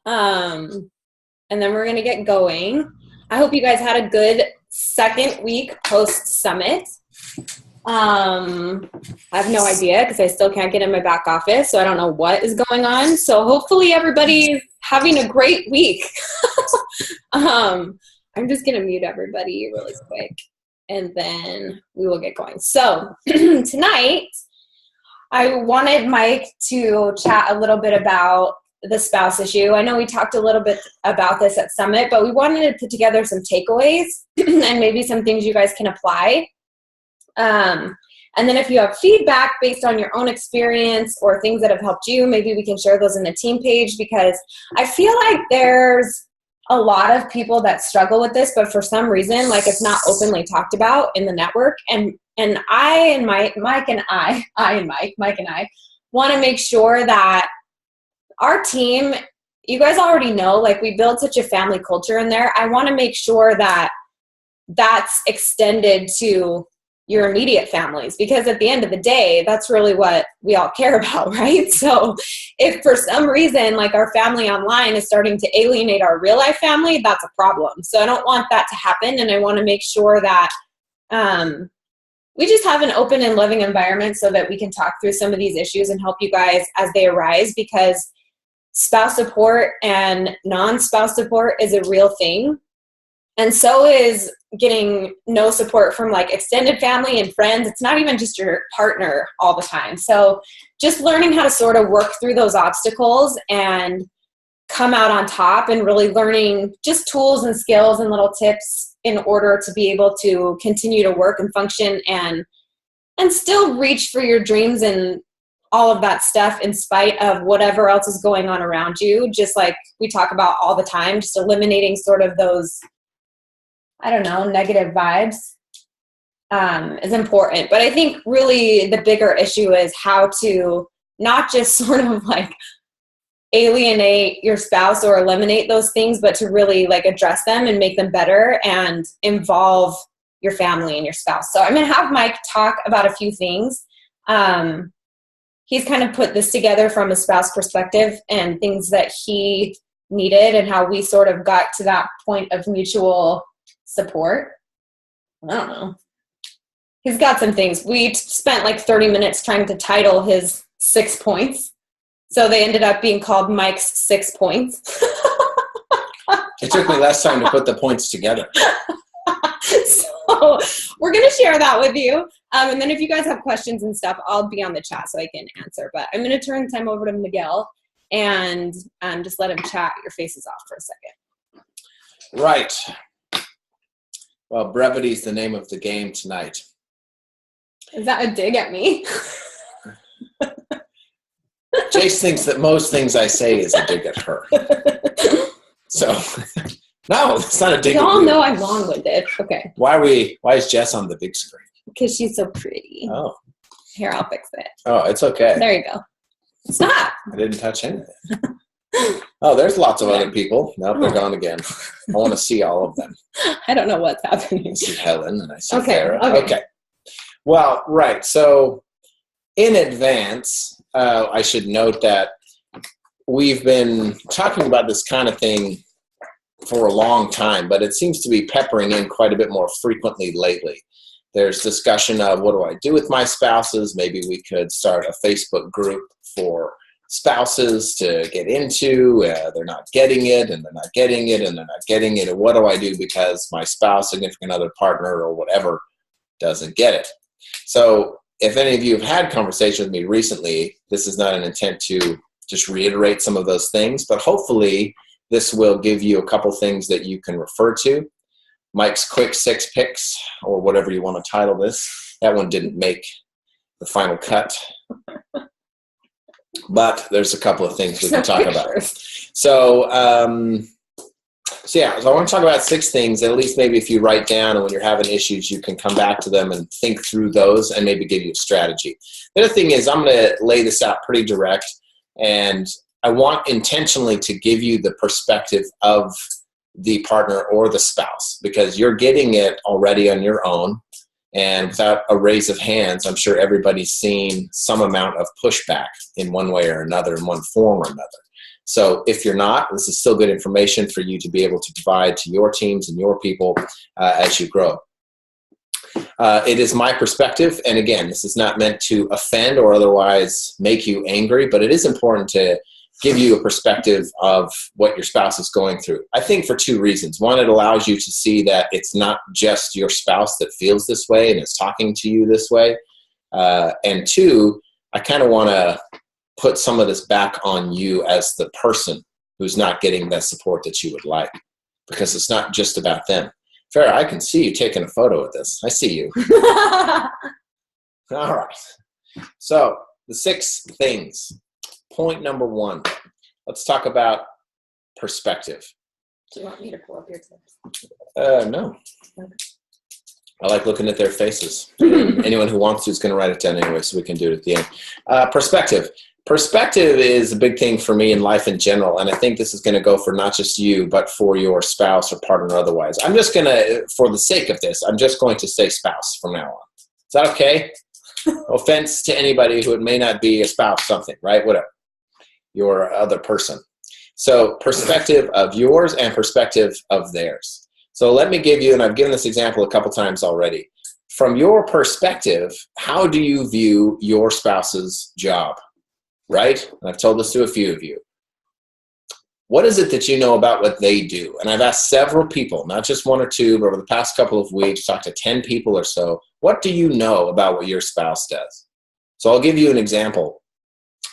And then we're going to get going. I hope you guys had a good second week post-summit. I have no idea because I still can't get in my back office, so I don't know what is going on. So hopefully everybody's having a great week. I'm just going to mute everybody really quick, and then we will get going. So tonight, I wanted Mike to chat a little bit about the spouse issue. I know we talked a little bit about this at Summit, but we wanted to put together some takeaways and maybe some things you guys can apply. And then if you have feedback based on your own experience or things that have helped you, maybe we can share those in the team page, because I feel like there's a lot of people that struggle with this, but for some reason, like, it's not openly talked about in the network. And Mike and I want to make sure that our team, you guys already know, like, we build such a family culture in there. I want to make sure that that's extended to your immediate families, because at the end of the day, that's really what we all care about, right? So if for some reason, like, our family online is starting to alienate our real life family, that's a problem. So I don't want that to happen. And I want to make sure that we just have an open and loving environment so that we can talk through some of these issues and help you guys as they arise, because spouse support and non-spouse support is a real thing. And so is getting no support from, like, extended family and friends. It's not even just your partner all the time. So just learning how to sort of work through those obstacles and come out on top, and really learning just tools and skills and little tips in order to be able to continue to work and function and still reach for your dreams and all of that stuff in spite of whatever else is going on around you. Just like we talk about all the time, just eliminating sort of those, I don't know, negative vibes is important. But I think really the bigger issue is how to not just sort of like alienate your spouse or eliminate those things, but to really, like, address them and make them better and involve your family and your spouse. So I'm going to have Mike talk about a few things. He's kind of put this together from a spouse perspective and things that he needed and how we sort of got to that point of mutual support. I don't know. He's got some things. We spent like 30 minutes trying to title his 6 points. So they ended up being called Mike's 6 points. It took me less time to put the points together. So we're going to share that with you. And then if you guys have questions and stuff, I'll be on the chat so I can answer. But I'm going to turn the time over to Miguel and just let him chat your faces off for a second. Right. Well, brevity is the name of the game tonight. Is that a dig at me? Jace thinks that most things I say is a dig at her. So, no, it's not a dig at you. Y'all know I'm long-winded. Okay. Why is Jess on the big screen? Because she's so pretty. Oh. Here, I'll fix it. Oh, it's okay. There you go. Stop. I didn't touch anything. Oh, there's lots of other people. Nope, they're gone again. I want to see all of them. I don't know what's happening. I see Helen and I see Okay, Farrah. okay. Well, right. So in advance, I should note that we've been talking about this kind of thing for a long time, but it seems to be peppering in quite a bit more frequently lately. There's discussion of, what do I do with my spouses? Maybe we could start a Facebook group for spouses to get into. They're not getting it, and they're not getting it, and they're not getting it. And what do I do because my spouse, significant other, partner, or whatever doesn't get it? So if any of you have had conversations with me recently, this is not an intent to just reiterate some of those things, but hopefully this will give you a couple things that you can refer to. Mike's quick 6 picks, or whatever you want to title this. That one didn't make the final cut. But there's a couple of things we can talk about. So I want to talk about 6 things, at least maybe if you write down, and when you're having issues, you can come back to them and think through those and maybe give you a strategy. The other thing is, I'm going to lay this out pretty direct, and I want intentionally to give you the perspective of the partner or the spouse, because you're getting it already on your own, and without a raise of hands, I'm sure everybody's seen some amount of pushback in one way or another, in one form or another. So if you're not, this is still good information for you to be able to provide to your teams and your people as you grow. It is my perspective, and again, this is not meant to offend or otherwise make you angry, but it is important to give you a perspective of what your spouse is going through. I think for two reasons. One, it allows you to see that it's not just your spouse that feels this way and is talking to you this way. And two, I kind of want to put some of this back on you as the person who's not getting that support that you would like, because it's not just about them. Farrah, I can see you taking a photo of this. I see you. All right. So the 6 things. Point number 1. Let's talk about perspective. Do you want me to pull up your tips? No. Okay. I like looking at their faces. Anyone who wants to is going to write it down anyway, so we can do it at the end. Perspective. Perspective is a big thing for me in life in general, and I think this is going to go for not just you, but for your spouse or partner or otherwise. I'm just going to, for the sake of this, I'm just going to say spouse from now on. Is that okay? Offense to anybody who it may not be a spouse, something, right? Whatever. Your other person. So perspective of yours and perspective of theirs. So let me give you, and I've given this example a couple times already. From your perspective, how do you view your spouse's job? Right? And I've told this to a few of you. What is it that you know about what they do? And I've asked several people, not just 1 or 2, but over the past couple of weeks, talked to 10 people or so. What do you know about what your spouse does? So I'll give you an example.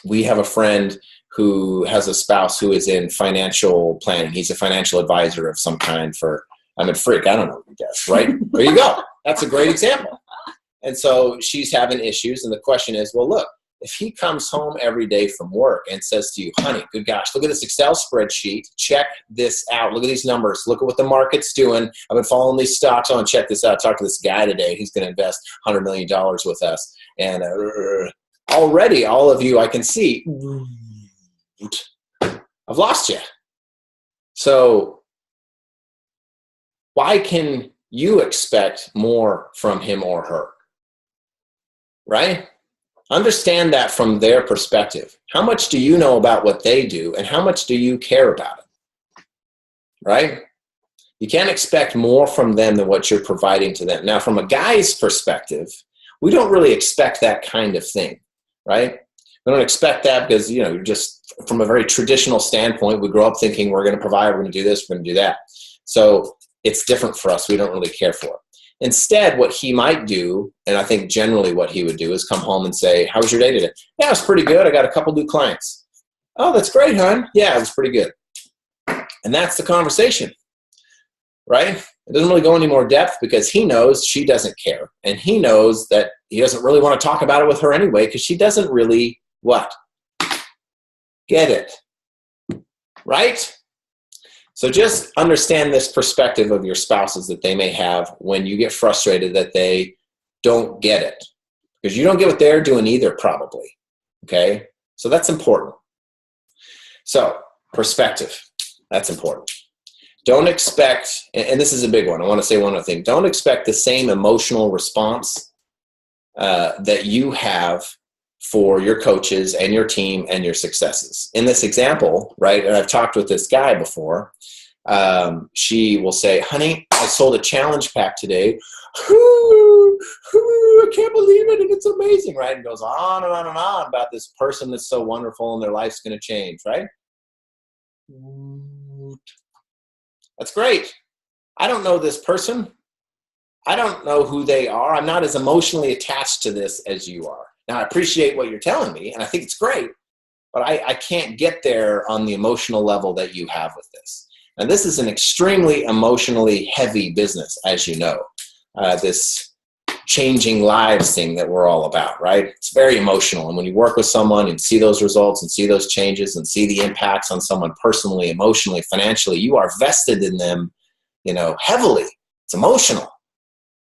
We have a friend who has a spouse who is in financial planning. He's a financial advisor of some kind for, I'm a freak, I don't know what he does, right? There you go. That's a great example. And so she's having issues, and the question is, well, look, if he comes home every day from work and says to you, honey, good gosh, look at this Excel spreadsheet, check this out, look at these numbers, look at what the market's doing, I've been following these stocks, on, check this out, talk to this guy today, he's going to invest $100 million with us, and already all of you, I can see, I've lost you. So why can you expect more from him or her? Right? Understand that from their perspective. How much do you know about what they do, and how much do you care about it? Right? You can't expect more from them than what you're providing to them. Now, from a guy's perspective, we don't really expect that kind of thing, right? We don't expect that because, you're just from a very traditional standpoint, we grow up thinking we're going to provide, we're going to do this, we're going to do that. So it's different for us. We don't really care for it. Instead, what he might do, and I think generally what he would do, is come home and say, how was your day today? Yeah, it was pretty good. I got a couple new clients. Oh, that's great, hon. Yeah, it was pretty good. And that's the conversation, right? It doesn't really go any more depth because he knows she doesn't care. And he knows that he doesn't really want to talk about it with her anyway because she doesn't really, what? Get it, right? So just understand this perspective of your spouses that they may have when you get frustrated that they don't get it. Because you don't get what they're doing either, probably. Okay? So that's important. So, perspective. That's important. Don't expect, and this is a big one. I want to say one other thing. Don't expect the same emotional response that you have for your coaches and your team and your successes. In this example, right, and I've talked with this guy before, she will say, honey, I sold a challenge pack today. I can't believe it, and it's amazing, right? And goes on and on and on about this person that's so wonderful and their life's going to change, right? That's great. I don't know this person. I don't know who they are. I'm not as emotionally attached to this as you are. Now, I appreciate what you're telling me, and I think it's great, but I can't get there on the emotional level that you have with this. And this is an extremely emotionally heavy business, as you know, this changing lives thing that we're all about, right? It's very emotional. And when you work with someone and see those results and see those changes and see the impacts on someone personally, emotionally, financially, you are vested in them, heavily. It's emotional.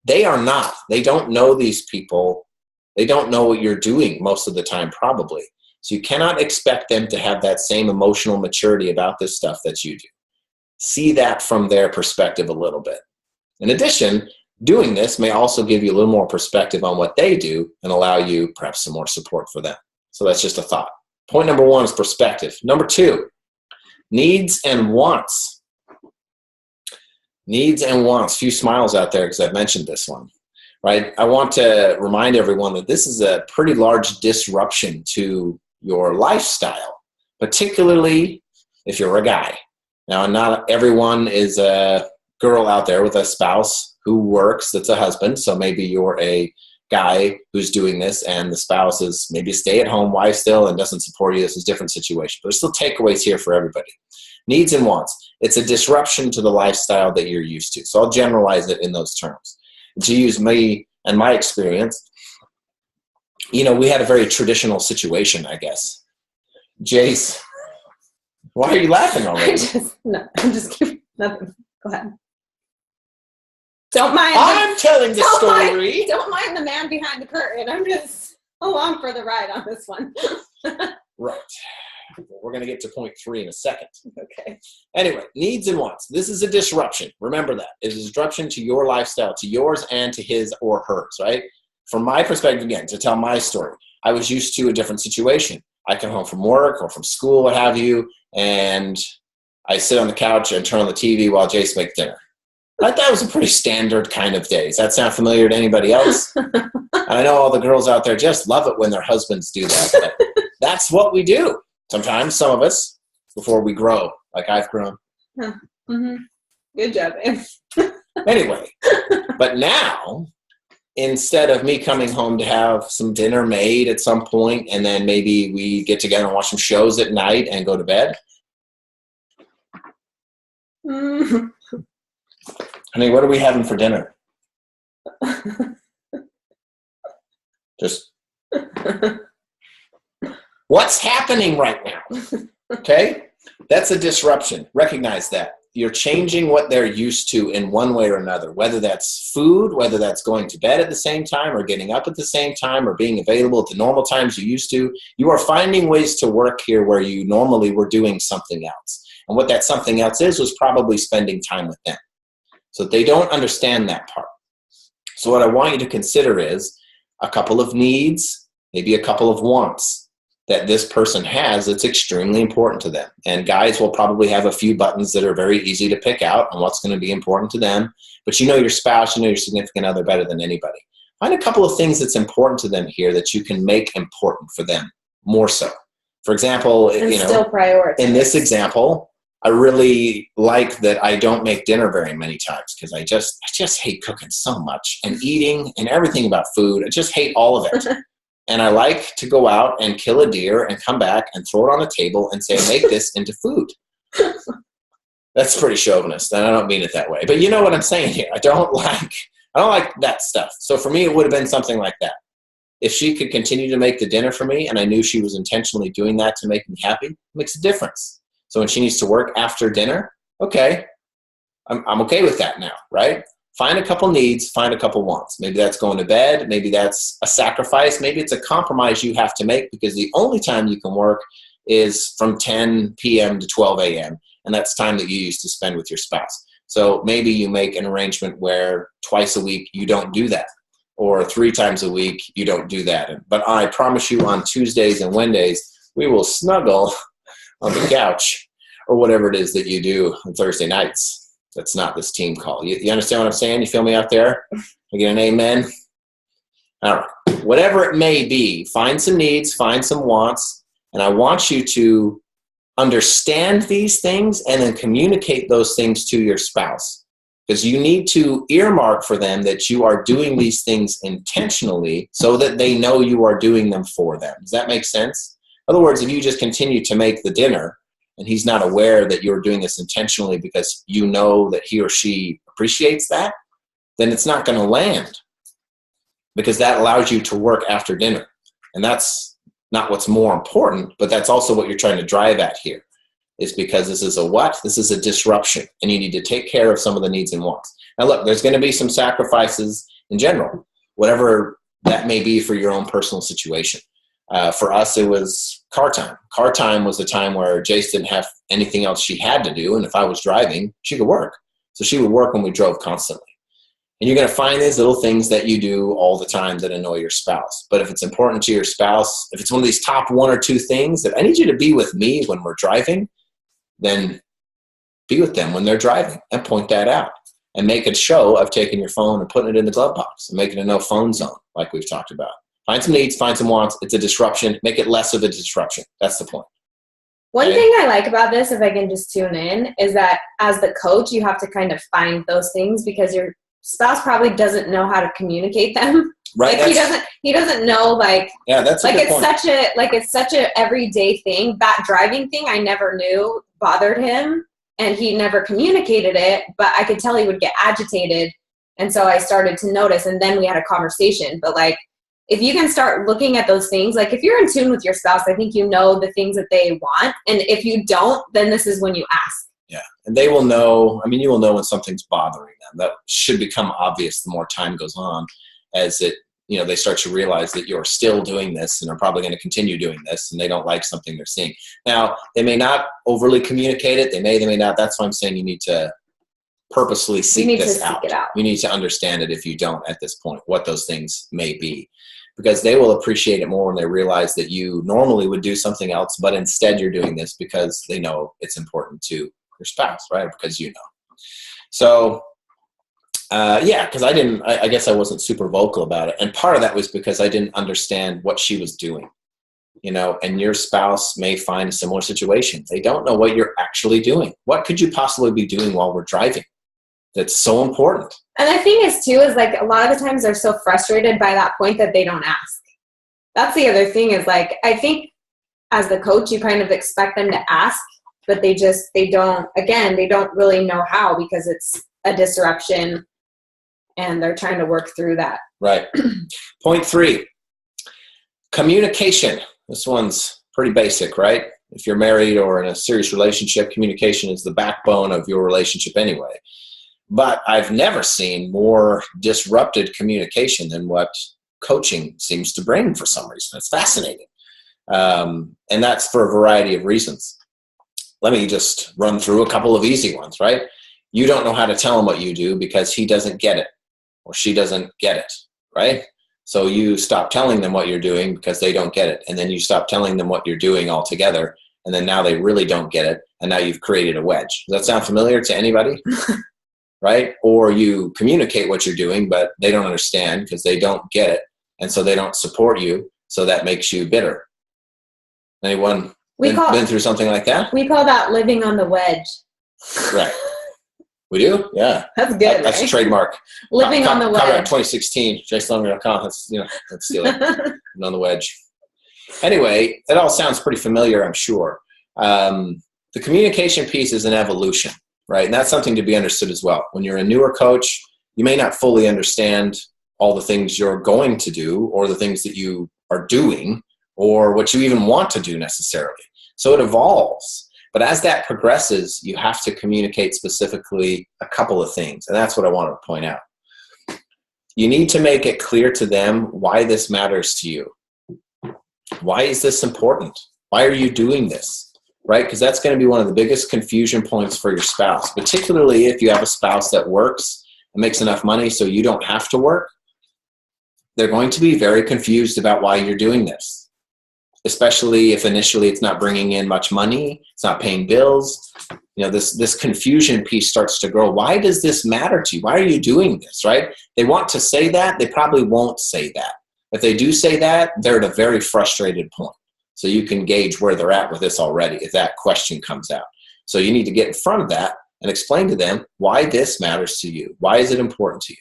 They are not. They don't know these people. They don't know what you're doing most of the time, probably. So you cannot expect them to have that same emotional maturity about this stuff that you do. See that from their perspective a little bit. In addition, doing this may also give you a little more perspective on what they do and allow you perhaps some more support for them. So that's just a thought. Point number 1 is perspective. Number 2, Needs and wants. Needs and wants. Few smiles out there because I've mentioned this one, right? I want to remind everyone that this is a pretty large disruption to your lifestyle, particularly if you're a guy. Now, not everyone is a girl out there with a spouse who works that's a husband, so maybe you're a guy who's doing this and the spouse is maybe a stay-at-home wife still and doesn't support you. This is a different situation. But there's still takeaways here for everybody. Needs and wants. It's a disruption to the lifestyle that you're used to. So I'll generalize it in those terms. To use me and my experience, we had a very traditional situation, I guess. Jace, why are you laughing already? I'm just kidding. Nothing. Go ahead. Don't mind. I'm telling the story. Don't mind the man behind the curtain. I'm just along for the ride on this one. Right. We're going to get to point 3 in a second. Okay. Anyway, needs and wants. This is a disruption. Remember that. It's a disruption to your lifestyle, to yours and to his or hers, right? From my perspective, again, to tell my story, I was used to a different situation. I come home from work or from school, what have you, and I sit on the couch and turn on the TV while Jace makes dinner. Like, that was a pretty standard kind of day. Does that sound familiar to anybody else? And I know all the girls out there just love it when their husbands do that. But that's what we do. Sometimes, some of us, before we grow, like I've grown. Mm-hmm. Good job, babe. Anyway, but now, instead of me coming home to have some dinner made at some point, and then maybe we get together and watch some shows at night and go to bed. Mm-hmm. Honey, what are we having for dinner? Just what's happening right now? Okay? That's a disruption. Recognize that. You're changing what they're used to in one way or another, whether that's food, whether that's going to bed at the same time or getting up at the same time or being available at the normal times you used to. You are finding ways to work here where you normally were doing something else. And what that something else is was probably spending time with them. So they don't understand that part. So what I want you to consider is a couple of needs, maybe a couple of wants that this person has that's extremely important to them. And guys will probably have a few buttons that are very easy to pick out on what's going to be important to them. But you know your spouse, you know your significant other better than anybody. Find a couple of things that's important to them here that you can make important for them more so. For example, and still prioritize. In this example, I really like that I don't make dinner very many times because I just hate cooking so much and eating and everything about food. I just hate all of it. And I like to go out and kill a deer and come back and throw it on the table and say, make this into food. That's pretty chauvinist, and I don't mean it that way. But you know what I'm saying here. I don't like that stuff. So for me, it would have been something like that. If she could continue to make the dinner for me and I knew she was intentionally doing that to make me happy, it makes a difference. So when she needs to work after dinner, okay, I'm okay with that now, right? Find a couple needs, find a couple wants. Maybe that's going to bed. Maybe that's a sacrifice. Maybe it's a compromise you have to make because the only time you can work is from 10 p.m. to 12 a.m. And that's time that you use to spend with your spouse. So maybe you make an arrangement where twice a week you don't do that, or 3 times a week you don't do that. But I promise you on Tuesdays and Wednesdays, we will snuggle on the couch or whatever it is that you do on Thursday nights. That's not this team call. You understand what I'm saying? You feel me out there? I get an amen? All right. Whatever it may be, find some needs, find some wants, and I want you to understand these things and then communicate those things to your spouse. Because you need to earmark for them that you are doing these things intentionally so that they know you are doing them for them. Does that make sense? In other words, if you just continue to make the dinner and he's not aware that you're doing this intentionally because you know that he or she appreciates that, then it's not going to land because that allows you to work after dinner. And that's not what's more important, but that's also what you're trying to drive at here, is because this is a what? This is a disruption, and you need to take care of some of the needs and wants. Now look, there's going to be some sacrifices in general, whatever that may be for your own personal situation. For us, it was car time. Car time was the time where Jace didn't have anything else she had to do, and if I was driving, she could work. So she would work when we drove constantly. And you're going to find these little things that you do all the time that annoy your spouse. But if it's important to your spouse, if it's one of these top 1 or 2 things that I need you to be with me when we're driving, then be with them when they're driving and point that out. And make a show of taking your phone and putting it in the glove box and making a no phone zone, like we've talked about. Find some needs, find some wants. It's a disruption. Make it less of a disruption. That's the point. One thing I like about this, if I can just tune in, is that as the coach, you have to kind of find those things because your spouse probably doesn't know how to communicate them. Right. Like he doesn't know, like, yeah, that's like a good point. It's such a everyday thing. That driving thing I never knew bothered him. And he never communicated it, but I could tell he would get agitated. And so I started to notice, and then we had a conversation. But like, if you can start looking at those things, like if you're in tune with your spouse, I think you know the things that they want. And if you don't, then this is when you ask. Yeah. And they will know, I mean, you will know when something's bothering them. That should become obvious the more time goes on, as it, you know, they start to realize that you're still doing this and are probably going to continue doing this, and they don't like something they're seeing. Now, they may not overly communicate it. They may not. That's why I'm saying you need to purposely seek this out. You need to understand it if you don't at this point, what those things may be. Because they will appreciate it more when they realize that you normally would do something else, but instead you're doing this because they know it's important to your spouse, right? Because you know. So, yeah, because I guess I wasn't super vocal about it. And part of that was because I didn't understand what she was doing, you know, and your spouse may find a similar situation. They don't know what you're actually doing. What could you possibly be doing while we're driving? That's so important. And the thing is, too, is like a lot of the times they're so frustrated by that point that they don't ask. That's the other thing is like, I think as the coach, you kind of expect them to ask, but they don't really know how because it's a disruption. And they're trying to work through that. Right. Point 3, communication. This one's pretty basic, right? If you're married or in a serious relationship, communication is the backbone of your relationship anyway. But I've never seen more disrupted communication than what coaching seems to bring for some reason. It's fascinating. And that's for a variety of reasons. Let me just run through a couple of easy ones, right? You don't know how to tell him what you do because he doesn't get it. Or she doesn't get it, right? So you stop telling them what you're doing because they don't get it. And then you stop telling them what you're doing altogether. And then now they really don't get it. And now you've created a wedge. Does that sound familiar to anybody? Right? Or you communicate what you're doing, but they don't understand because they don't get it. And so they don't support you. So that makes you bitter. Anyone been through something like that? We call that living on the wedge. Right. We do? Yeah. That's good. That's right? a trademark. Living on the wedge. Copyright 2016, JSlonger.com. Let's steal it. On the wedge. Anyway, it all sounds pretty familiar, I'm sure. The communication piece is an evolution, right? And that's something to be understood as well. When you're a newer coach, you may not fully understand all the things you're going to do or the things that you are doing or what you even want to do necessarily. So it evolves. But as that progresses, you have to communicate specifically a couple of things. And that's what I wanted to point out. You need to make it clear to them why this matters to you. Why is this important? Why are you doing this? Right? Because that's going to be one of the biggest confusion points for your spouse, particularly if you have a spouse that works and makes enough money so you don't have to work. They're going to be very confused about why you're doing this. Especially if initially it's not bringing in much money, it's not paying bills. You know, this confusion piece starts to grow. Why does this matter to you? Why are you doing this, right? They want to say that. They probably won't say that. If they do say that, they're at a very frustrated point. So you can gauge where they're at with this already if that question comes out. So you need to get in front of that and explain to them why this matters to you. Why is it important to you?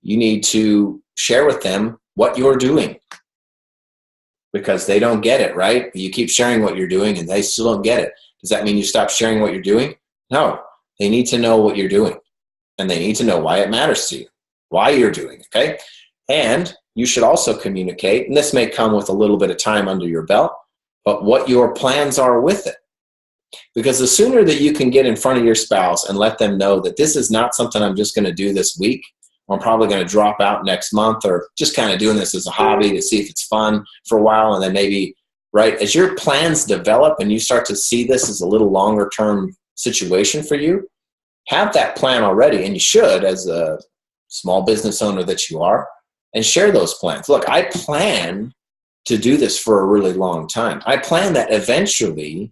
You need to share with them what you're doing. Because they don't get it, right? You keep sharing what you're doing and they still don't get it. Does that mean you stop sharing what you're doing? No. They need to know what you're doing. And they need to know why it matters to you, why you're doing it, okay? And you should also communicate, and this may come with a little bit of time under your belt, but what your plans are with it. Because the sooner that you can get in front of your spouse and let them know that this is not something I'm just going to do this week, I'm probably going to drop out next month or just kind of doing this as a hobby to see if it's fun for a while. And then maybe, right, as your plans develop and you start to see this as a little longer term situation for you, have that plan already. And you should, as a small business owner that you are, and share those plans. Look, I plan to do this for a really long time. I plan that eventually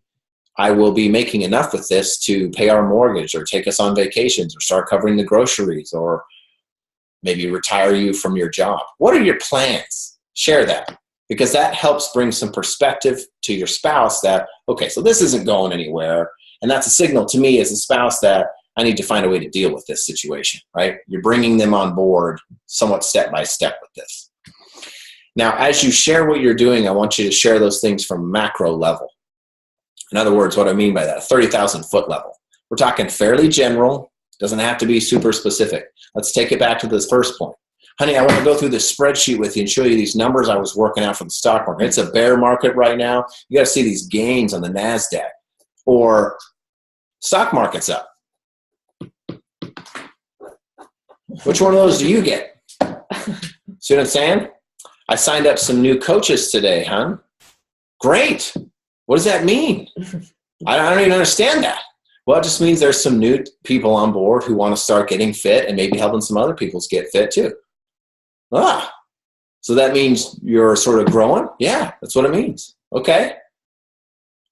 I will be making enough with this to pay our mortgage or take us on vacations or start covering the groceries or maybe retire you from your job. What are your plans? Share that, because that helps bring some perspective to your spouse that, okay, so this isn't going anywhere. And that's a signal to me as a spouse that I need to find a way to deal with this situation, right? You're bringing them on board somewhat step by step with this. Now, as you share what you're doing, I want you to share those things from macro level. In other words, what I mean by that, 30,000 foot level. We're talking fairly general, doesn't have to be super specific. Let's take it back to this first point. Honey, I want to go through this spreadsheet with you and show you these numbers I was working out for the stock market. It's a bear market right now. You got to see these gains on the NASDAQ. Or stock market's up. Which one of those do you get? See what I'm saying? I signed up some new coaches today, huh? Great. What does that mean? I don't even understand that. Well, it just means there's some new people on board who want to start getting fit and maybe helping some other people get fit too. So that means you're sort of growing? Yeah, that's what it means. Okay.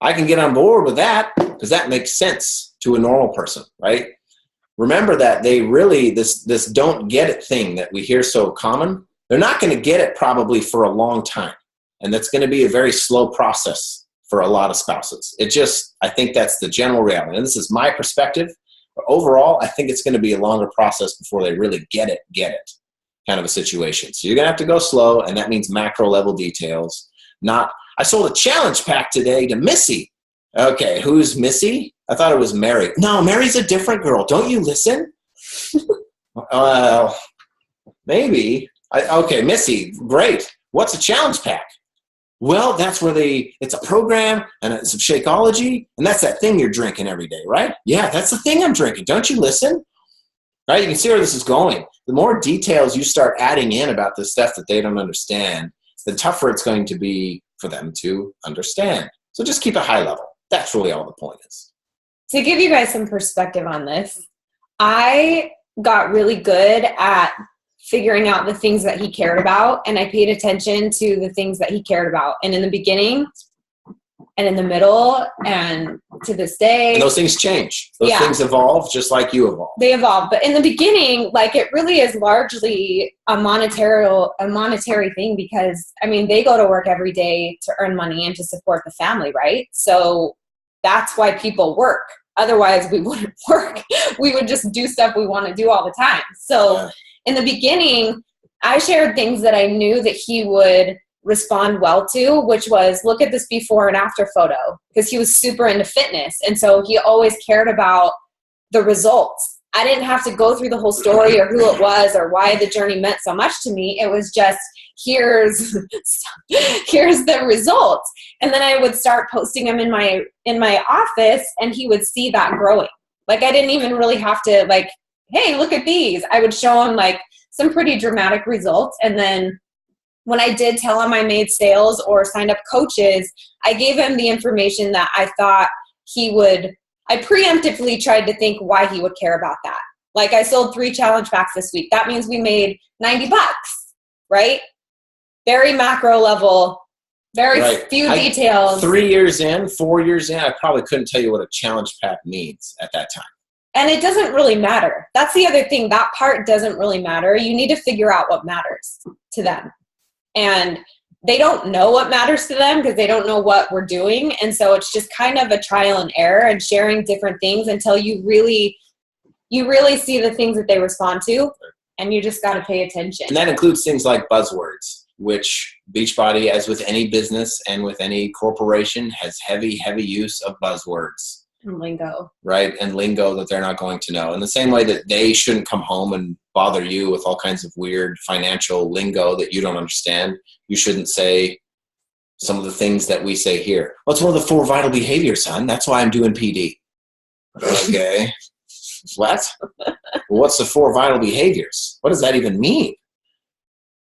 I can get on board with that because that makes sense to a normal person, right? Remember that they really, this don't get it thing that we hear so common, they're not going to get it probably for a long time. And that's going to be a very slow process for a lot of spouses. I think that's the general reality. And this is my perspective, but overall, I think it's going to be a longer process before they really get it kind of a situation. So you're going to have to go slow, and that means macro level details. I sold a challenge pack today to Missy. Okay, who's Missy? I thought it was Mary. No, Mary's a different girl. Don't you listen? Maybe. Okay, Missy, great. What's a challenge pack? Well, that's where it's a program and it's some Shakeology, and that's that thing you're drinking every day, right? Yeah, that's the thing I'm drinking. Don't you listen? Right? You can see where this is going. The more details you start adding in about this stuff that they don't understand, the tougher it's going to be for them to understand. So just keep it high level. That's really all the point is. To give you guys some perspective on this, I got really good at figuring out the things that he cared about, and I paid attention to the things that he cared about. And in the beginning and in the middle and to this day. And those things change. Those things evolve just like you evolve. They evolve. But in the beginning, like, it really is largely a monetary thing because, I mean, they go to work every day to earn money and to support the family, right? So that's why people work. Otherwise, we wouldn't work. We would just do stuff we want to do all the time. So in the beginning, I shared things that I knew that he would respond well to, which was, look at this before and after photo, because he was super into fitness. And so he always cared about the results. I didn't have to go through the whole story or who it was or why the journey meant so much to me. It was just, here's the results. And then I would start posting them in my office, and he would see that growing. Like, I didn't even really have to, like, hey, look at these. I would show him like some pretty dramatic results. And then when I did tell him I made sales or signed up coaches, I gave him the information that I thought he would. I preemptively tried to think why he would care about that. Like, I sold 3 challenge packs this week. That means we made $90, right? Very macro level, very few details. 3 years in, 4 years in, I probably couldn't tell you what a challenge pack means at that time. And it doesn't really matter. That's the other thing. That part doesn't really matter. You need to figure out what matters to them. And they don't know what matters to them because they don't know what we're doing. And so it's just kind of a trial and error and sharing different things until you really see the things that they respond to. And you just got to pay attention. And that includes things like buzzwords, which Beachbody, as with any business and with any corporation, has heavy, heavy use of buzzwords. And lingo. Right? And lingo that they're not going to know. In the same way that they shouldn't come home and bother you with all kinds of weird financial lingo that you don't understand. You shouldn't say some of the things that we say here. Well, it's one of the 4 vital behaviors, son. That's why I'm doing PD. Okay. What? What's the 4 vital behaviors? What does that even mean?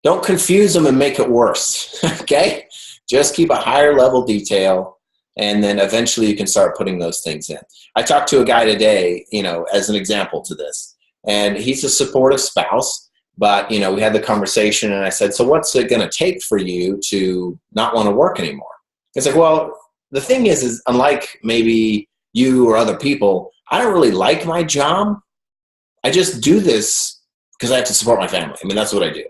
Don't confuse them and make it worse. Okay? Just keep a higher level detail. And then eventually you can start putting those things in. I talked to a guy today, as an example to this, and he's a supportive spouse, but, we had the conversation and I said, so what's it going to take for you to not want to work anymore? He's like, well, the thing is unlike maybe you or other people, I don't really like my job. I just do this because I have to support my family. I mean, that's what I do.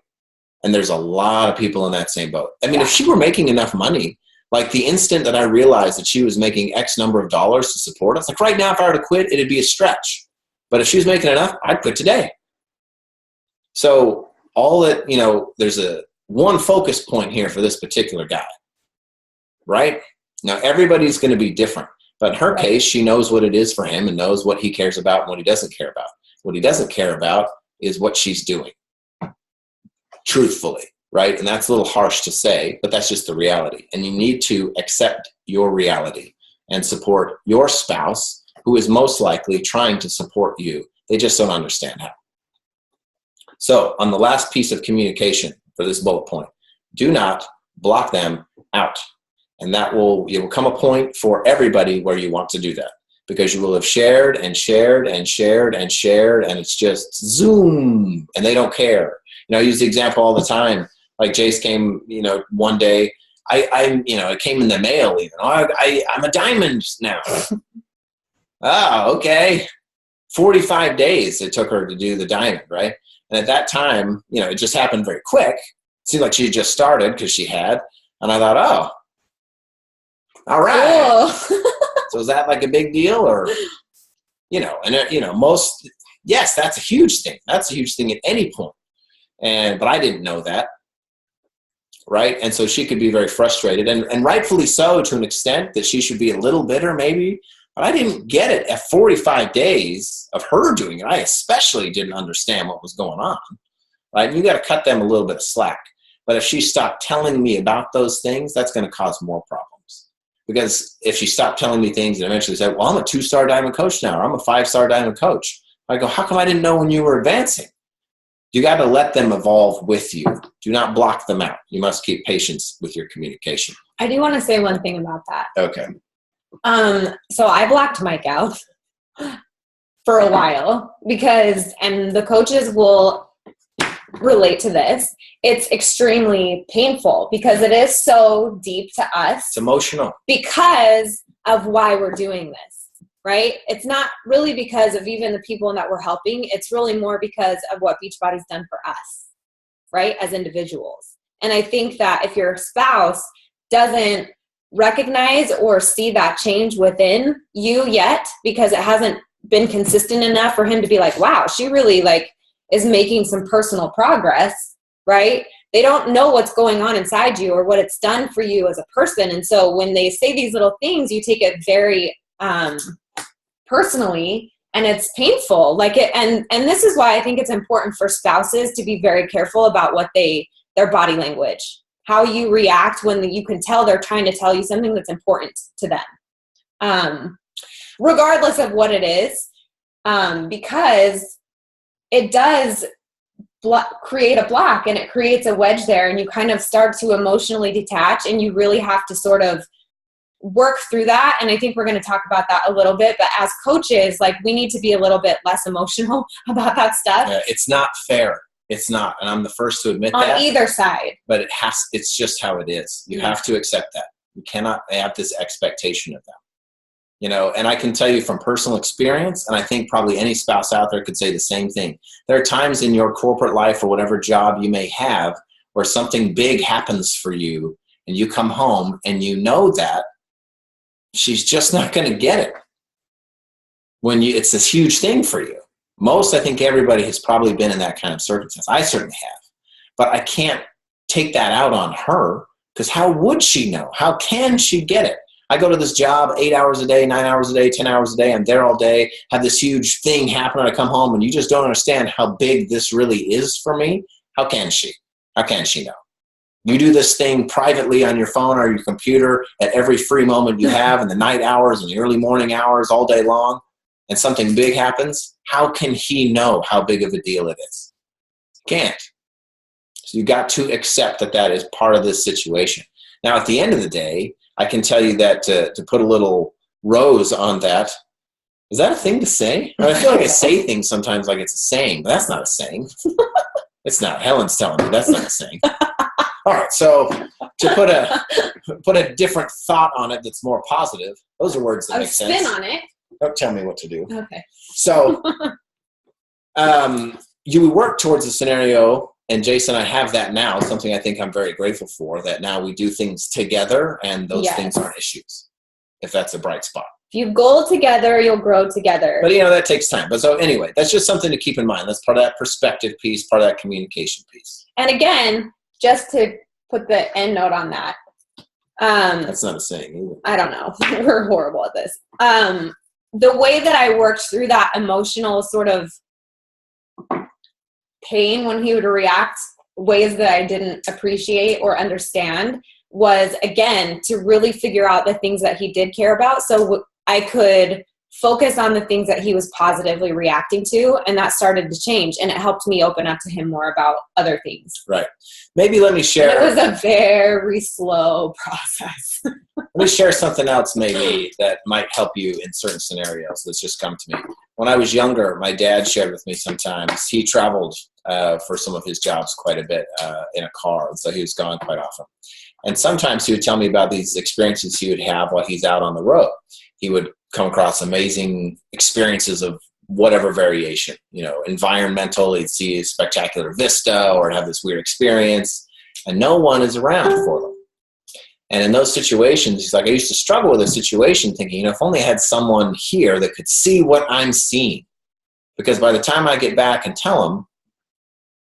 And there's a lot of people in that same boat. I mean, if she were making enough money, like the instant that I realized that she was making X number of dollars to support us, like right now, if I were to quit, it'd be a stretch. But if she was making enough, I'd quit today. So all that, there's one focus point here for this particular guy, right? Now, everybody's going to be different. But in her case, she knows what it is for him and knows what he cares about and what he doesn't care about. What he doesn't care about is what she's doing, truthfully, right? And that's a little harsh to say, but that's just the reality. And you need to accept your reality and support your spouse, who is most likely trying to support you. They just don't understand how. So on the last piece of communication for this bullet point, do not block them out. And it will come a point for everybody where you want to do that, because you will have shared and shared and shared and shared, and it's just zoom, and they don't care. I use the example all the time. Like Jace came, one day, it came in the mail even. I'm a diamond now. Oh, okay. 45 days it took her to do the diamond, right? And at that time, it just happened very quick. It seemed like she had just started because she had. And I thought, oh, all right. So is that like a big deal? Or, yes, that's a huge thing. That's a huge thing at any point. But I didn't know that. Right. And so she could be very frustrated, and rightfully so, to an extent that she should be a little bitter maybe. But I didn't get it at 45 days of her doing it. I especially didn't understand what was going on. Right. And you got to cut them a little bit of slack. But if she stopped telling me about those things, that's going to cause more problems. Because if she stopped telling me things and eventually said, well, I'm a 2-star diamond coach now, or I'm a 5-star diamond coach, I go, how come I didn't know when you were advancing? You got to let them evolve with you. Do not block them out. You must keep patience with your communication. I do want to say one thing about that. Okay. So I blocked Mike out for a while and the coaches will relate to this. It's extremely painful because it is so deep to us. It's emotional. Because of why we're doing this, right? It's not really because of even the people that we're helping. It's really more because of what Beachbody's done for us, right, as individuals. And I think that if your spouse doesn't recognize or see that change within you yet, because it hasn't been consistent enough for him to be like, wow, she really is making some personal progress, right? They don't know what's going on inside you or what it's done for you as a person. And so when they say these little things, you take it very personally, and it's painful. And this is why I think it's important for spouses to be very careful about their body language, how you react when you can tell they're trying to tell you something that's important to them, regardless of what it is, because it does create a block, and it creates a wedge there, and you kind of start to emotionally detach, and you really have to sort of work through that. And I think we're going to talk about that a little bit, but as coaches, we need to be a little bit less emotional about that stuff. Yeah, it's not fair. It's not. And I'm the first to admit that. On either side. But it's just how it is. You have to accept that. You cannot have this expectation of them. And I can tell you from personal experience, and I think probably any spouse out there could say the same thing. There are times in your corporate life or whatever job you may have where something big happens for you, and you come home and you know that she's just not going to get it. It's this huge thing for you. I think everybody has probably been in that kind of circumstance. I certainly have. But I can't take that out on her, because how would she know? How can she get it? I go to this job 8 hours a day, 9 hours a day, 10 hours a day. I'm there all day, have this huge thing happen, and I come home, and you just don't understand how big this really is for me. How can she? How can she know? You do this thing privately on your phone or your computer at every free moment you have in the night hours and the early morning hours all day long, and something big happens. How can he know how big of a deal it is? Can't. So you got to accept that is part of this situation. Now, at the end of the day, I can tell you that to put a little rose on that, is that a thing to say? I feel like I say things sometimes like it's a saying, but that's not a saying. It's not. Helen's telling me that's not a saying. All right, so put a different thought on it that's more positive. Those are words that make sense. Spin on it. Don't tell me what to do. Okay. So you work towards a scenario, and Jason, I have that now, something I think I'm very grateful for, that now we do things together and those things aren't issues, if that's a bright spot. If you goal together, you'll grow together. But, that takes time. But so anyway, that's just something to keep in mind. That's part of that perspective piece, part of that communication piece. And again, just to put the end note on that. That's not a saying either. I don't know. We're horrible at this. The way that I worked through that emotional sort of pain when he would react ways that I didn't appreciate or understand was, again, to really figure out the things that he did care about so I could focus on the things that he was positively reacting to, and that started to change, and it helped me open up to him more about other things. Right. Maybe let me share. And it was a very slow process. Let me share something else maybe that might help you in certain scenarios that's just come to me. When I was younger, my dad shared with me sometimes. He traveled for some of his jobs quite a bit in a car, and so he was gone quite often. And sometimes he would tell me about these experiences he would have while he's out on the road. He would come across amazing experiences of whatever variation, environmental. He'd see a spectacular vista or have this weird experience, and no one is around for them. And in those situations, he's like, I used to struggle with a situation thinking, if only I had someone here that could see what I'm seeing. Because by the time I get back and tell them,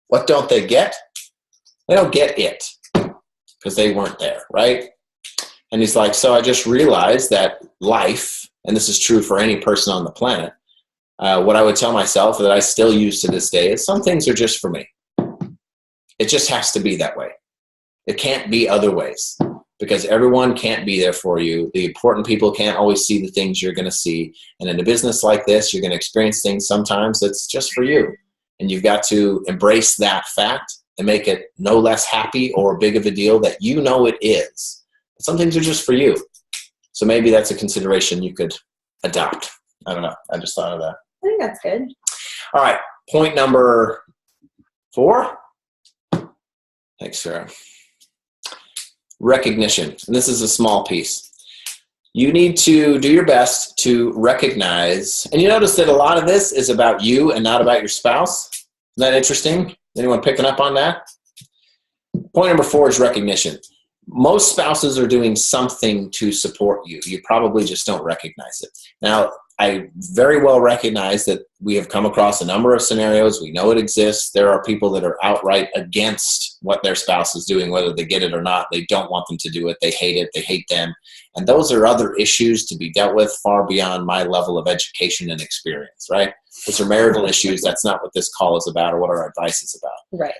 what don't they get? They don't get it because they weren't there, right? And he's like, so I just realized that life, and this is true for any person on the planet, what I would tell myself that I still use to this day is some things are just for me. It just has to be that way. It can't be other ways because everyone can't be there for you. The important people can't always see the things you're going to see. And in a business like this, you're going to experience things sometimes that's just for you. And you've got to embrace that fact and make it no less happy or big of a deal that it is. Some things are just for you. So maybe that's a consideration you could adopt. I don't know. I just thought of that. I think that's good. All right. Point number 4. Thanks, Sarah. Recognition. And this is a small piece. You need to do your best to recognize. And you notice that a lot of this is about you and not about your spouse. Isn't that interesting? Anyone picking up on that? Point number 4 is recognition. Most spouses are doing something to support you. You probably just don't recognize it. Now, I very well recognize that we have come across a number of scenarios. We know it exists. There are people that are outright against what their spouse is doing, whether they get it or not. They don't want them to do it. They hate it. They hate them. And those are other issues to be dealt with far beyond my level of education and experience, right? Those are marital issues. That's not what this call is about or what our advice is about. Right.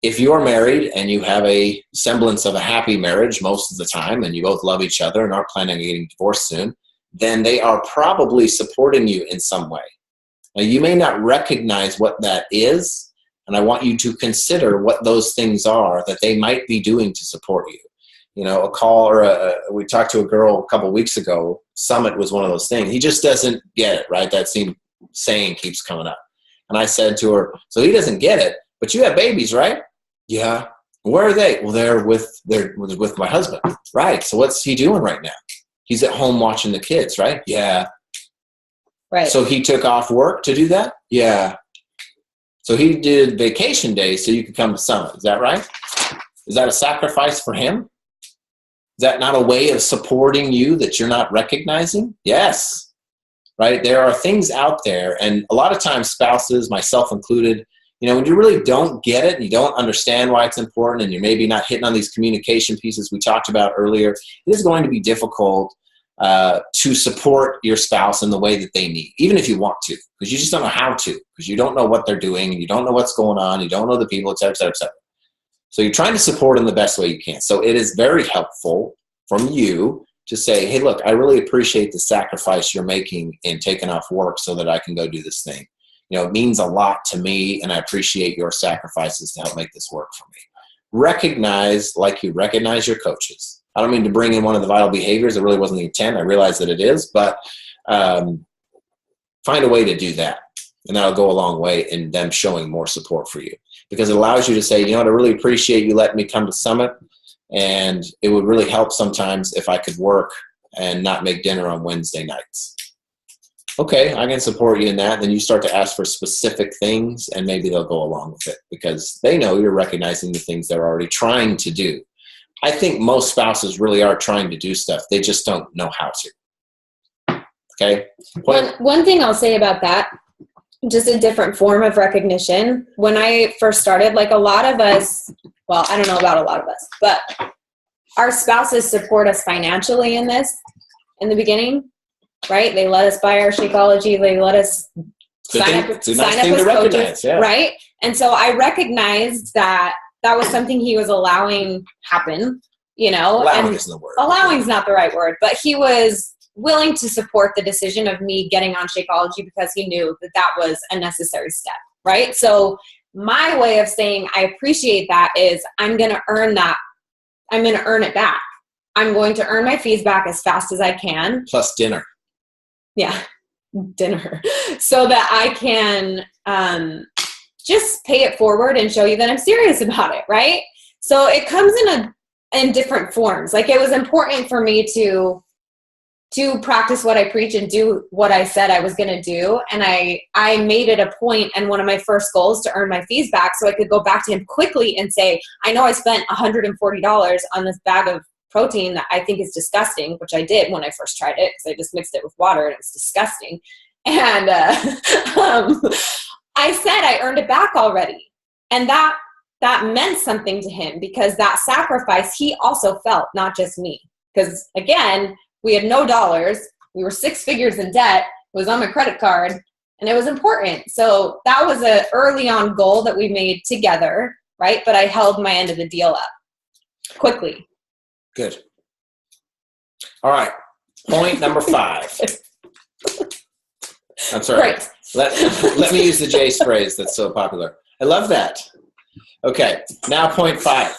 If you're married and you have a semblance of a happy marriage most of the time and you both love each other and aren't planning on getting divorced soon, then they are probably supporting you in some way. Now, you may not recognize what that is, and I want you to consider what those things are that they might be doing to support you. A call or we talked to a girl a couple of weeks ago. Summit was one of those things. He just doesn't get it, right? That same saying keeps coming up. And I said to her, so he doesn't get it, but you have babies, right? Yeah. Where are they? Well, they're with my husband. Right. So what's he doing right now? He's at home watching the kids, right? Yeah. Right. So he took off work to do that? Yeah. So he did vacation days so you could come to Summit. Is that right? Is that a sacrifice for him? Is that not a way of supporting you that you're not recognizing? Yes. Right? There are things out there, and a lot of times spouses, myself included, when you really don't get it and you don't understand why it's important and you're maybe not hitting on these communication pieces we talked about earlier, it is going to be difficult to support your spouse in the way that they need, even if you want to, because you just don't know how to, because you don't know what they're doing and you don't know what's going on, you don't know the people, et cetera, et cetera, et cetera. So you're trying to support in the best way you can. So it is very helpful from you to say, hey, look, I really appreciate the sacrifice you're making in taking off work so that I can go do this thing. It means a lot to me, and I appreciate your sacrifices to help make this work for me. Recognize, like you recognize your coaches. I don't mean to bring in one of the vital behaviors. It really wasn't the intent. I realize that it is, but find a way to do that, and that'll go a long way in them showing more support for you, because it allows you to say, I really appreciate you letting me come to Summit. And it would really help sometimes if I could work and not make dinner on Wednesday nights. Okay, I can support you in that. Then you start to ask for specific things, and maybe they'll go along with it because they know you're recognizing the things they're already trying to do. I think most spouses really are trying to do stuff. They just don't know how to. Okay? One thing I'll say about that, just a different form of recognition. When I first started, like a lot of us, well, I don't know about a lot of us, but our spouses support us financially in this in the beginning, right? They let us buy our Shakeology. They let us sign up as coaches, yeah. Right? And so I recognized that was something he was allowing happen, you know. Allowing isn't the word. Allowing's not the right word, but he was willing to support the decision of me getting on Shakeology because he knew that was a necessary step, right? So my way of saying I appreciate that is I'm going to earn that. I'm going to earn it back. I'm going to earn my fees back as fast as I can. Plus dinner. Yeah, dinner. So that I can just pay it forward and show you that I'm serious about it, right? So it comes in different forms. Like it was important for me to practice what I preach and do what I said I was going to do. And I made it a point and one of my first goals to earn my fees back so I could go back to him quickly and say, I know I spent $140 on this bag of protein that I think is disgusting, which I did when I first tried it because I just mixed it with water and it was disgusting. And I said I earned it back already. And that meant something to him because that sacrifice he also felt, not just me. Because again, we had no dollars. We were 6 figures in debt. It was on my credit card, and it was important. So that was an early on goal that we made together, right? But I held my end of the deal up quickly. Good. All right. Point number 5. I'm sorry. Great. Let me use the Jace phrase that's so popular. I love that. Okay. Now point 5.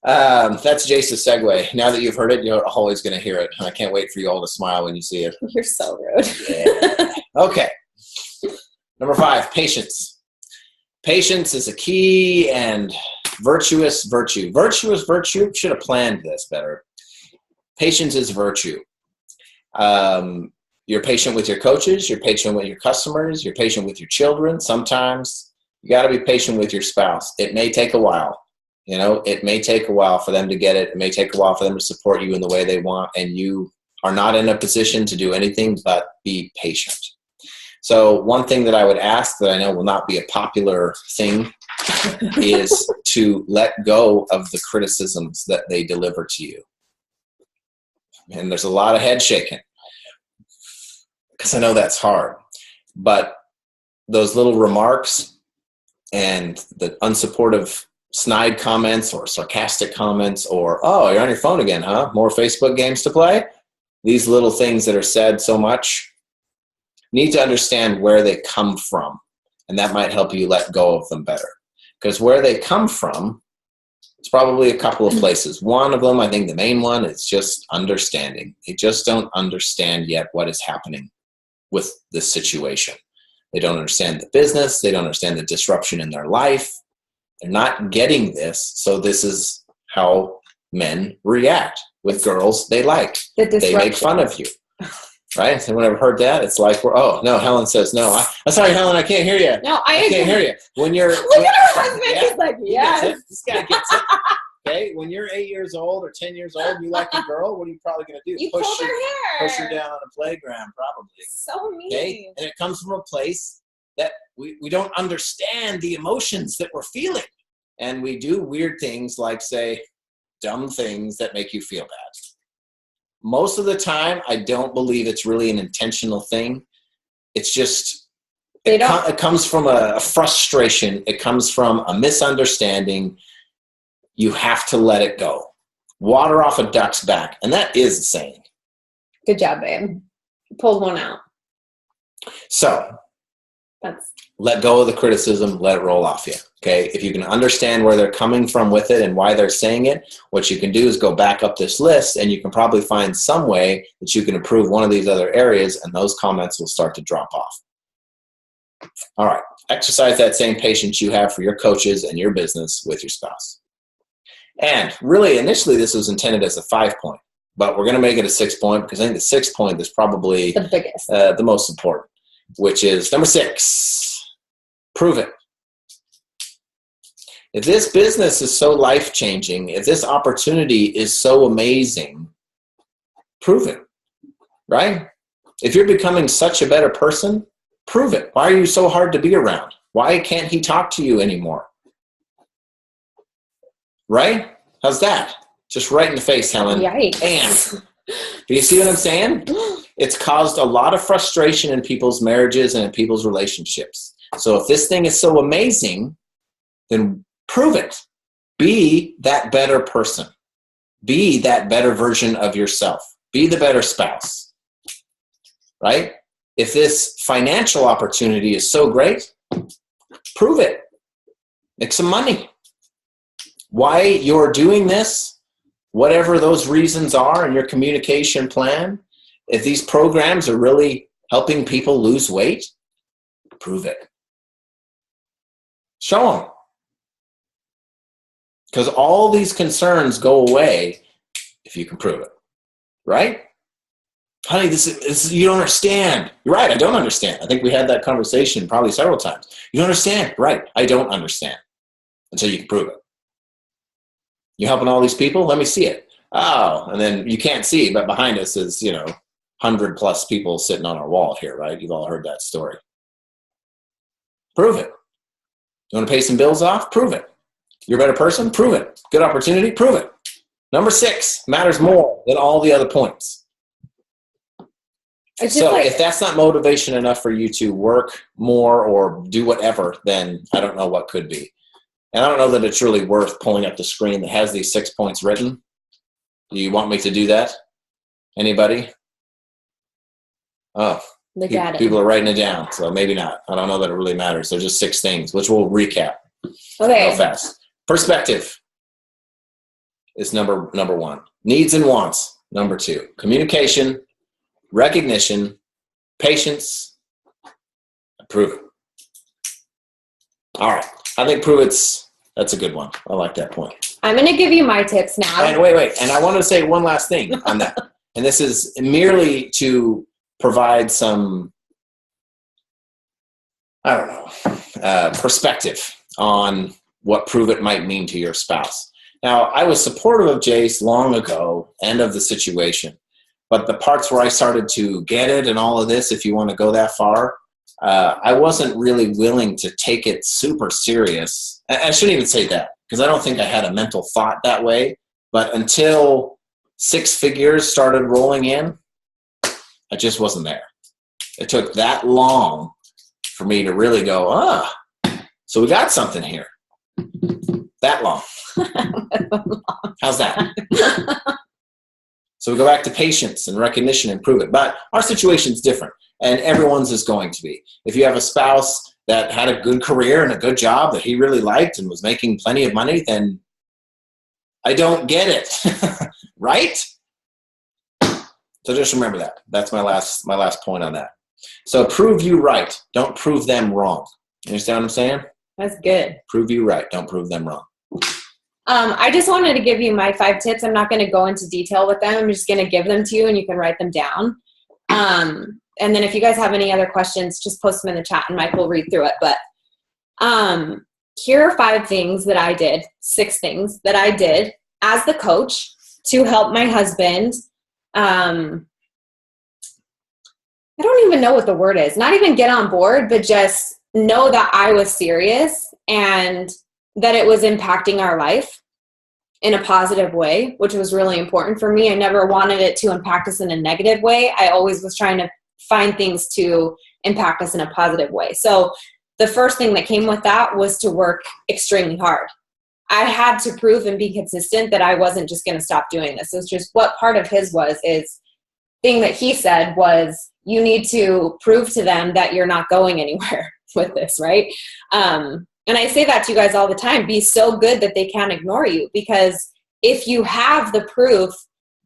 That's Jace's segue. Now that you've heard it, you're always going to hear it. And I can't wait for you all to smile when you see it. You're so rude. Yeah. Okay. Number 5, patience. Patience is a key and virtuous virtue. Virtuous virtue, should have planned this better. Patience is virtue. You're patient with your coaches. You're patient with your customers. You're patient with your children. Sometimes you got to be patient with your spouse. It may take a while. You know, it may take a while for them to get it. It may take a while for them to support you in the way they want, and you are not in a position to do anything but be patient. So one thing that I would ask that I know will not be a popular thing is to let go of the criticisms that they deliver to you. And there's a lot of head shaking because I know that's hard. But those little remarks and the unsupportive snide comments or sarcastic comments or, oh, you're on your phone again, huh? More Facebook games to play? These little things that are said so much, need to understand where they come from. And that might help you let go of them better. Because where they come from, it's probably a couple of places. One of them, I think the main one, is just understanding. They just don't understand yet what is happening with this situation. They don't understand the business. They don't understand the disruption in their life. They're not getting this, so this is how men react with girls they like. They make fun of you, right? Anyone ever heard that? It's like, oh, no, Helen says, no. I'm sorry, Helen, I can't hear you. No, I can't hear you. Look at her husband. Yeah, he's like, yes. This guy gets it. Okay, when you're 8 years old or 10 years old and you like a girl, what are you probably going to do? You pull her hair. Push her down on a playground, probably. So mean. Okay? And it comes from a place that we don't understand the emotions that we're feeling. And we do weird things like say dumb things that make you feel bad. Most of the time, I don't believe it's really an intentional thing. It's just, it comes from a frustration. It comes from a misunderstanding. You have to let it go. Water off a duck's back. And that is a saying. Good job, babe. Pulled one out. So, let go of the criticism, let it roll off you. Okay, if you can understand where they're coming from with it and why they're saying it, what you can do is go back up this list and you can probably find some way that you can improve one of these other areas and those comments will start to drop off. All right, exercise that same patience you have for your coaches and your business with your spouse. And really, initially, this was intended as a 5-point, but we're going to make it a 6-point because I think the 6th point is probably the biggest, the most important, which is number 6, prove it. If this business is so life-changing, if this opportunity is so amazing, prove it, right? If you're becoming such a better person, prove it. Why are you so hard to be around? Why can't he talk to you anymore? Right? How's that? Just right in the face, Helen. Yikes. And do you see what I'm saying? It's caused a lot of frustration in people's marriages and in people's relationships. So if this thing is so amazing, then prove it. Be that better person. Be that better version of yourself. Be the better spouse. Right? If this financial opportunity is so great, prove it. Make some money. Why you're doing this, whatever those reasons are in your communication plan, if these programs are really helping people lose weight, prove it. Show them. Because all these concerns go away if you can prove it. Right? Honey, this is you don't understand. You're right, I don't understand. I think we had that conversation probably several times. You don't understand. Right, I don't understand. Until you can prove it. You helping all these people? Let me see it. Oh, and then you can't see, but behind us is, 100+ people sitting on our wall here, right? You've all heard that story. Prove it. You want to pay some bills off? Prove it. You're a better person? Prove it. Good opportunity? Prove it. Number 6 matters more than all the other points. So if that's not motivation enough for you to work more or do whatever, then I don't know what could be. And I don't know that it's really worth pulling up the screen that has these 6 points written. Do you want me to do that? Anybody? Oh, people are writing it down, so maybe not. I don't know that it really matters. They're just 6 things, which we'll recap real fast. Perspective is number 1. Needs and wants, number 2. Communication, recognition, patience, prove it. All right. I think that's a good one. I like that point. I'm going to give you my tips now. And wait. And I want to say one last thing on that. And this is merely to provide some, perspective on what prove it might mean to your spouse. Now, I was supportive of Jace long ago and of the situation. But the parts where I started to get it and all of this, if you want to go that far, I wasn't really willing to take it super serious. I shouldn't even say that because I don't think I had a mental thought that way. But until 6 figures started rolling in, I just wasn't there. It took that long for me to really go, so we got something here. That long. How's that? So we go back to patience and recognition and prove it. But our situation's different, and everyone's is going to be. If you have a spouse that had a good career and a good job that he really liked and was making plenty of money, then I don't get it, right? So just remember that. That's my last point on that. So prove you right. Don't prove them wrong. You understand what I'm saying? That's good. Prove you right. Don't prove them wrong. I just wanted to give you my 5 tips. I'm not going to go into detail with them. I'm just going to give them to you and you can write them down. And then if you guys have any other questions, just post them in the chat and Mike will read through it. But here are 5 things that I did, 6 things that I did as the coach to help my husband. I don't even know what the word is. Not even get on board, but just know that I was serious and that it was impacting our life in a positive way, which was really important for me. I never wanted it to impact us in a negative way. I always was trying to find things to impact us in a positive way. So the first thing that came with that was to work extremely hard. I had to prove and be consistent that I wasn't just going to stop doing this. It's just what part of his is thing that he said was, you need to prove to them that you're not going anywhere with this, right? And I say that to you guys all the time. Be so good that they can't ignore you, because if you have the proof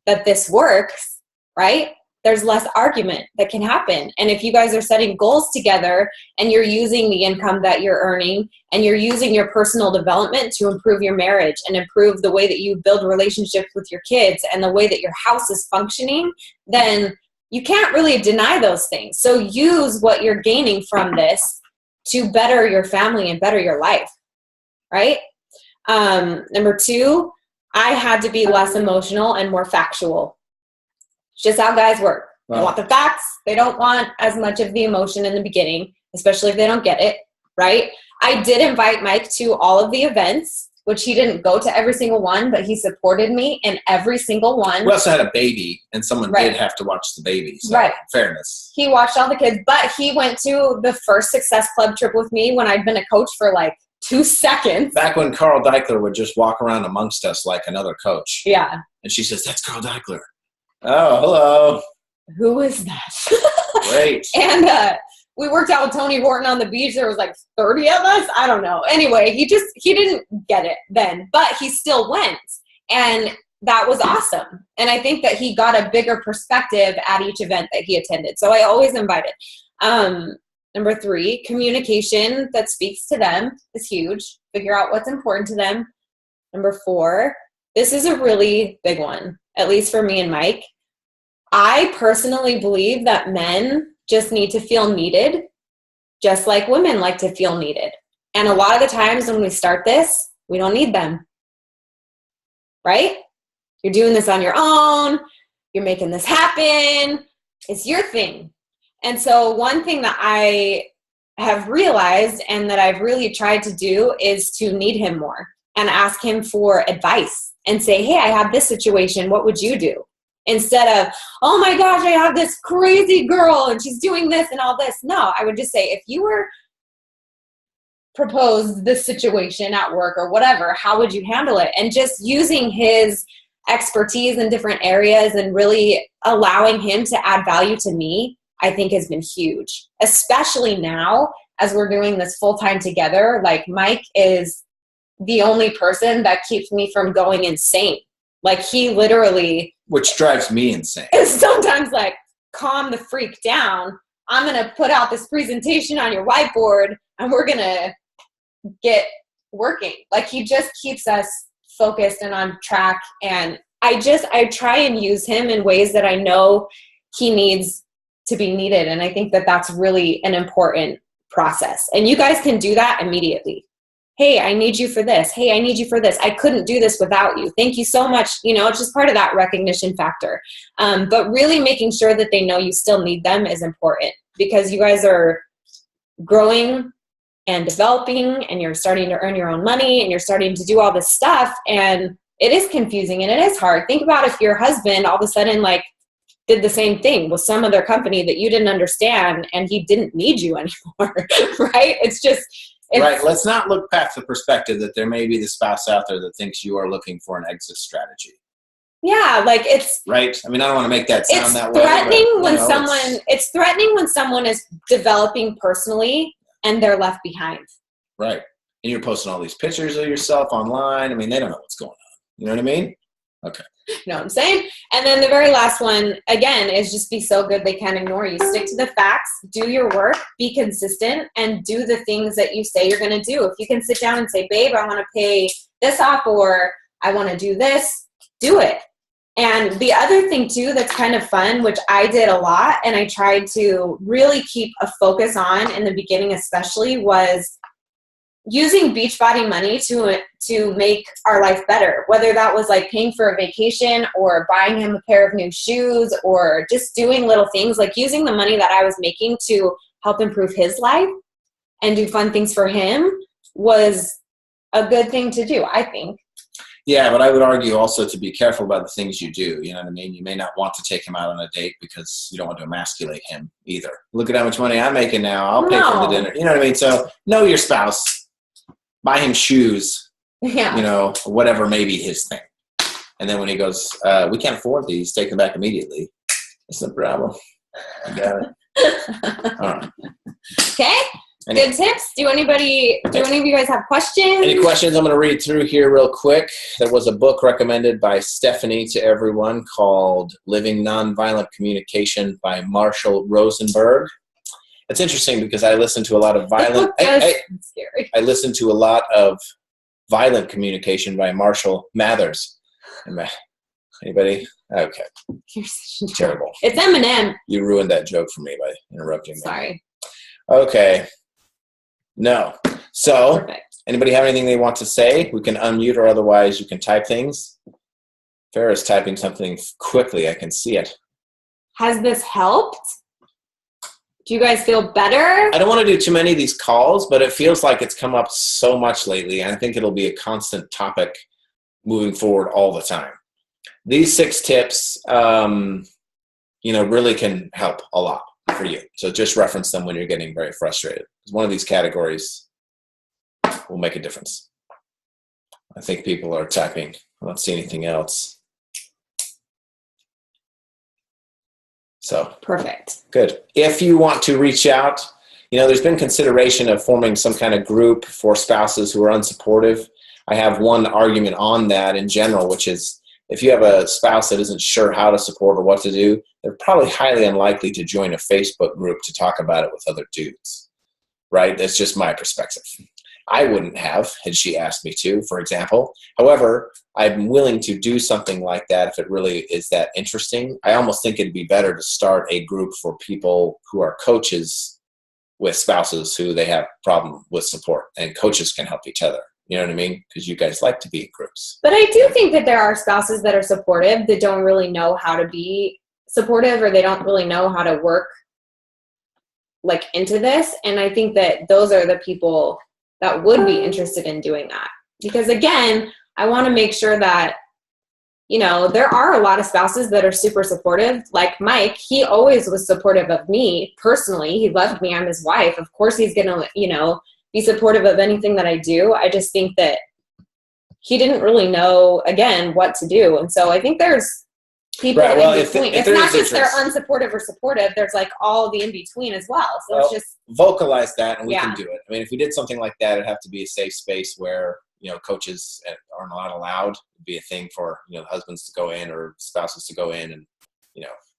that this works, right, there's less argument that can happen. And if you guys are setting goals together and you're using the income that you're earning and you're using your personal development to improve your marriage and improve the way that you build relationships with your kids and the way that your house is functioning, then you can't really deny those things. So use what you're gaining from this to better your family and better your life, right? Number 2, I had to be less emotional and more factual. It's just how guys work. They want the facts. They don't want as much of the emotion in the beginning, especially if they don't get it, right? I did invite Mike to all of the events, which he didn't go to every single one, but he supported me in every single one. We also had a baby, and someone did have to watch the baby. So fairness. He watched all the kids, but he went to the first Success Club trip with me when I'd been a coach for like 2 seconds. Back when Carl Deichler would just walk around amongst us like another coach. Yeah. And she says, "That's Carl Deichler." Oh, hello. Who is that? Great. And we worked out with Tony Horton on the beach. There was like 30 of us. I don't know. Anyway, he didn't get it then, but he still went. And that was awesome. And I think that he got a bigger perspective at each event that he attended. So I always invited. Number 3, communication that speaks to them is huge. Figure out what's important to them. Number 4, this is a really big one, at least for me and Mike. I personally believe that men just need to feel needed, just like women like to feel needed. And a lot of the times when we start this, we don't need them, right? You're doing this on your own. You're making this happen. It's your thing. And so one thing that I have realized and that I've really tried to do is to need him more and ask him for advice and say, hey, I have this situation. What would you do? Instead of, oh my gosh, I have this crazy girl and she's doing this and all this. No, I would just say, if you were proposed this situation at work or whatever, how would you handle it? And just using his expertise in different areas and really allowing him to add value to me, I think has been huge, especially now as we're doing this full time together. Like, Mike is the only person that keeps me from going insane. Like, he literally, which drives me insane, is sometimes like, calm the freak down. I'm going to put out this presentation on your whiteboard and we're going to get working. Like, he just keeps us focused and on track. And I try and use him in ways that I know he needs to be needed. And I think that that's really an important process. And you guys can do that immediately. Hey, I need you for this. Hey, I need you for this. I couldn't do this without you. Thank you so much. You know, it's just part of that recognition factor. But really making sure that they know you still need them is important, because you guys are growing and developing and you're starting to earn your own money and you're starting to do all this stuff. And it is confusing and it is hard. Think about if your husband all of a sudden like did the same thing with some other company that you didn't understand and he didn't need you anymore, right? It's right. Let's not look past the perspective that there may be the spouse out there that thinks you are looking for an exit strategy. Yeah, like it's right. I mean, I don't want to make that sound that way. It's threatening when someone is developing personally and they're left behind. Right. And you're posting all these pictures of yourself online. I mean, they don't know what's going on. You know what I mean? Okay. You know what I'm saying? And then the very last one, again, is just be so good they can't ignore you. Stick to the facts, do your work, be consistent, and do the things that you say you're going to do. If you can sit down and say, babe, I want to pay this off, or I want to do this, do it. And the other thing, too, that's kind of fun, which I did a lot, and I tried to really keep a focus on in the beginning especially, was using Beachbody money to make our life better, whether that was like paying for a vacation or buying him a pair of new shoes or just doing little things, like using the money that I was making to help improve his life and do fun things for him was a good thing to do, I think. Yeah, but I would argue also to be careful about the things you do. You know what I mean? You may not want to take him out on a date because you don't want to emasculate him either. Look at how much money I'm making now. I'll pay for the dinner. You know what I mean? So know your spouse. Buy him shoes, you know, whatever may be his thing. And then when he goes, we can't afford these, take them back immediately. That's no problem. I got it. All right. Okay. Good tips. Do any of you guys have questions? Any questions? I'm going to read through here real quick. There was a book recommended by Stephanie to everyone called Living Nonviolent Communication by Marshall Rosenberg. It's interesting because I listen to a lot of violent. Scary. I listen to a lot of violent communication by Marshall Mathers. Anybody? Okay. You're such a Terrible. It's Eminem. You ruined that joke for me by interrupting me. Sorry. Okay. No. So, Perfect. Anybody have anything they want to say? We can unmute, or otherwise you can type things. Farrah's typing something quickly. I can see it. Has this helped? Do you guys feel better? I don't want to do too many of these calls, but it feels like it's come up so much lately, and I think it'll be a constant topic moving forward all the time. These 6 tips, really can help a lot for you. So just reference them when you're getting very frustrated. One of these categories will make a difference. I think people are typing. I don't see anything else. So perfect. Good. If you want to reach out, there's been consideration of forming some kind of group for spouses who are unsupportive. I have one argument on that in general, which is if you have a spouse that isn't sure how to support or what to do, they're probably highly unlikely to join a Facebook group to talk about it with other dudes, right? That's just my perspective. I wouldn't have had she asked me to, for example. However, I'm willing to do something like that if it really is that interesting. I almost think it'd be better to start a group for people who are coaches with spouses who they have problem with support, and coaches can help each other. You know what I mean? Because you guys like to be in groups. But I do think that there are spouses that are supportive that don't really know how to be supportive, or they don't really know how to work into this. And I think that those are the people that would be interested in doing that. Because again, I want to make sure that, there are a lot of spouses that are super supportive. Like Mike, he always was supportive of me personally. He loved me. I'm his wife. Of course he's going to, be supportive of anything that I do. I just think that he didn't really know, again, what to do. And so I think there's people in between. It's not just they're unsupportive or supportive. There's all the in between as well. So it's just vocalize that, and we can do it. I mean, if we did something like that, it'd have to be a safe space where coaches are not allowed. It'd be a thing for husbands to go in or spouses to go in, and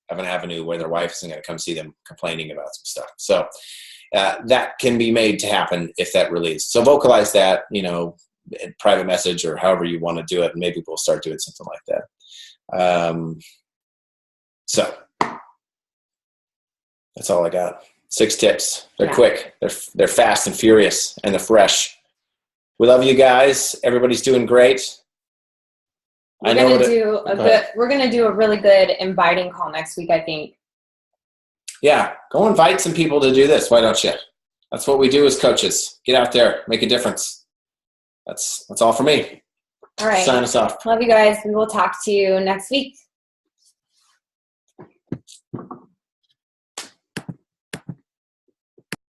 have an avenue where their wife isn't going to come see them complaining about some stuff. So that can be made to happen if that really is. So vocalize that, in private message or however you want to do it, and maybe we'll start doing something like that. So that's all I got. 6 tips. They're quick. They're fast and furious, and they're fresh. We love you guys. Everybody's doing great. We're gonna do a really good inviting call next week, I think. Yeah, go invite some people to do this. Why don't you? That's what we do as coaches. Get out there, make a difference. That's all for me. All right. Sign us off. Love you guys. We will talk to you next week.